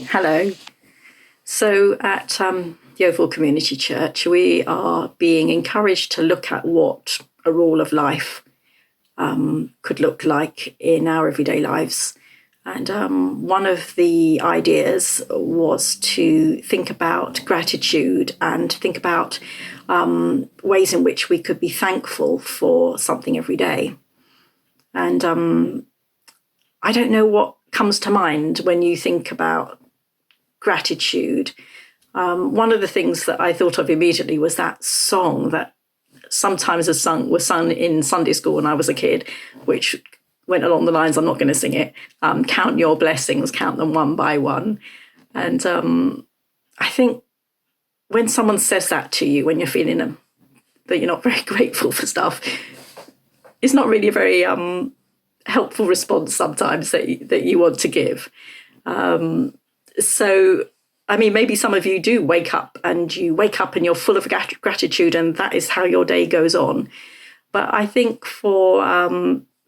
Hello. So at Yeovil Community Church, we are being encouraged to look at what a rule of life could look like in our everyday lives. And one of the ideas was to think about gratitude and think about ways in which we could be thankful for something every day. And I don't know what comes to mind when you think about gratitude. One of the things that I thought of immediately was that song that sometimes was sung in Sunday school when I was a kid, which went along the lines, I'm not going to sing it, count your blessings, count them one by one. And I think when someone says that to you, when you're feeling that you're not very grateful for stuff, it's not really a very helpful response sometimes that you want to give. So, I mean, maybe some of you do wake up and you're full of gratitude and that is how your day goes on. But I think for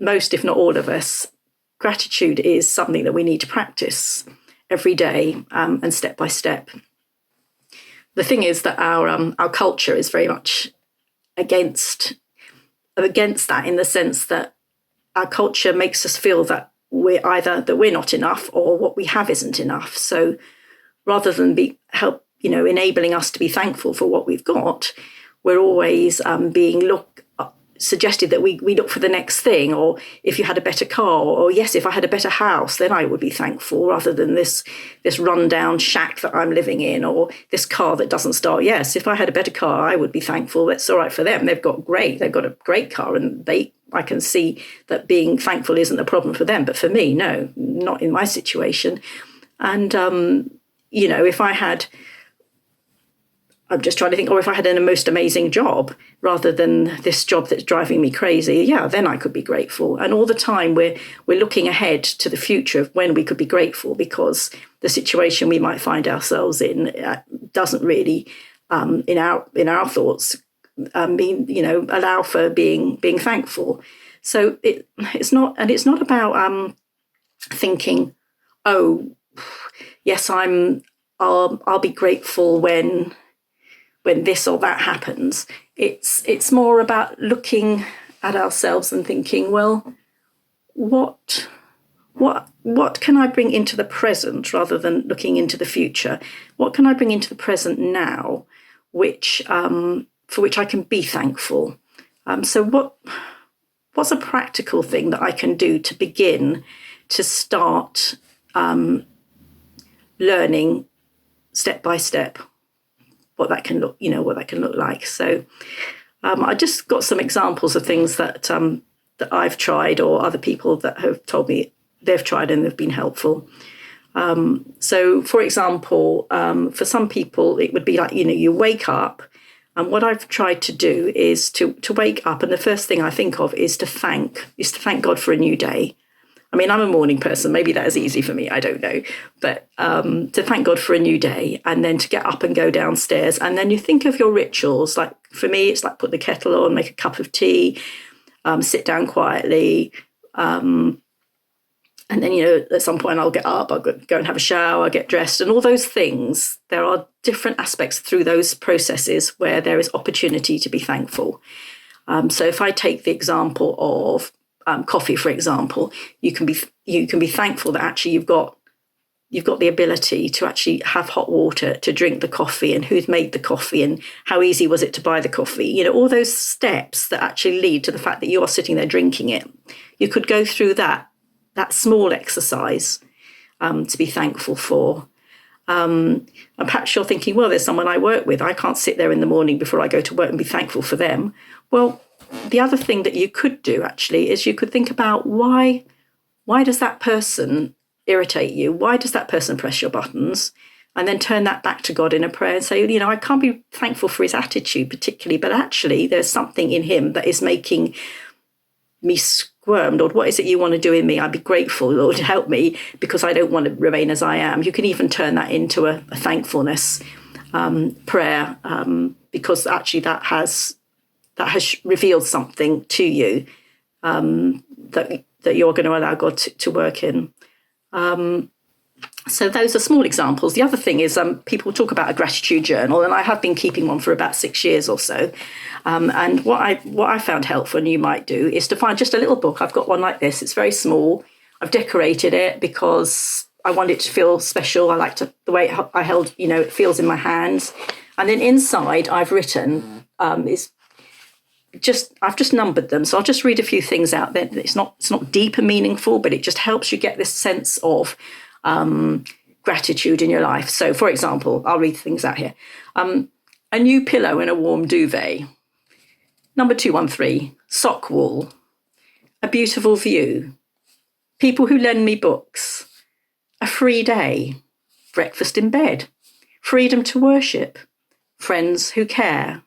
most, if not all of us, gratitude is something that we need to practice every day and step by step. The thing is that our culture is very much against that, in the sense that our culture makes us feel that we're not enough or what we have isn't enough. So rather than enabling us to be thankful for what we've got, we're always being suggested that we look for the next thing, or if you had a better car, or yes, if I had a better house, then I would be thankful, rather than this rundown shack that I'm living in, or this car that doesn't start. Yes, if I had a better car, I would be thankful. That's all right for them. They've got a great car, and I can see that being thankful isn't a problem for them. But for me, no, not in my situation. And if I had, I'm just trying to think, or if I had a most amazing job rather than this job that's driving me crazy, then I could be grateful. And all the time we're looking ahead to the future of when we could be grateful, because the situation we might find ourselves in doesn't really, in our thoughts, allow for being thankful. So it's not about thinking, oh, yes, I'll be grateful when this or that happens. It's more about looking at ourselves and thinking, well, what can I bring into the present, rather than looking into the future? What can I bring into the present now, for which I can be thankful? So what's a practical thing that I can do to begin to start learning step by step what that can look like. So I just got some examples of things that I've tried, or other people that have told me they've tried and they've been helpful. So, for example, for some people, it would be like, you wake up, and what I've tried to do is to wake up, and the first thing I think of is to thank God for a new day. I mean, I'm a morning person. Maybe that is easy for me. I don't know. But to thank God for a new day, and then to get up and go downstairs. And then you think of your rituals. Like for me, it's like put the kettle on, make a cup of tea, sit down quietly. And then, at some point I'll get up, I'll go and have a shower, get dressed, and all those things. There are different aspects through those processes where there is opportunity to be thankful. So if I take the example of coffee, for example, you can be thankful that actually you've got the ability to actually have hot water to drink the coffee, and who's made the coffee, and how easy was it to buy the coffee. All those steps that actually lead to the fact that you are sitting there drinking it. You could go through that small exercise to be thankful for. And perhaps you're thinking, well, there's someone I work with. I can't sit there in the morning before I go to work and be thankful for them. Well, the other thing that you could do actually is you could think about why does that person irritate you? Why does that person press your buttons? And then turn that back to God in a prayer and say, I can't be thankful for his attitude particularly, but actually there's something in him that is making me squirm. Lord, what is it you want to do in me? I'd be grateful, Lord, help me, because I don't want to remain as I am. You can even turn that into a thankfulness prayer, because actually that has revealed something to you that you're going to allow God to work in. So those are small examples. The other thing is people talk about a gratitude journal, and I have been keeping one for about 6 years or so. And what I found helpful, and you might do, is to find just a little book. I've got one like this. It's very small. I've decorated it because I want it to feel special. I like the way I held, it feels in my hands. And then inside, I've written I've just numbered them. So I'll just read a few things out there. It's not deep and meaningful, but it just helps you get this sense of gratitude in your life. So, for example, I'll read things out here. A new pillow and a warm duvet. Number 213, sock wool. A beautiful view. People who lend me books. A free day. Breakfast in bed. Freedom to worship. Friends who care.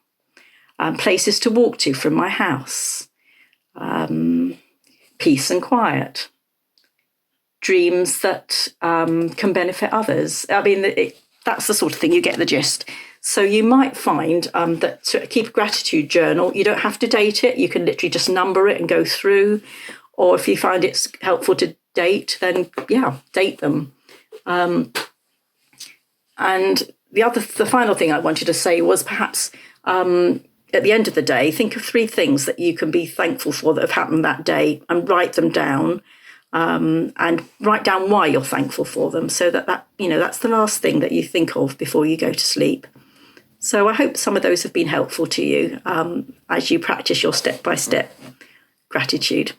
Places to walk to from my house. Peace and quiet. Dreams that can benefit others. I mean, that's the sort of thing, you get the gist. So you might find that to keep a gratitude journal, you don't have to date it. You can literally just number it and go through. Or if you find it's helpful to date, then date them. And the final thing I wanted to say was perhaps at the end of the day, think of 3 things that you can be thankful for that have happened that day, and write them down. And write down why you're thankful for them, so that's the last thing that you think of before you go to sleep. So I hope some of those have been helpful to you as you practice your step-by-step gratitude.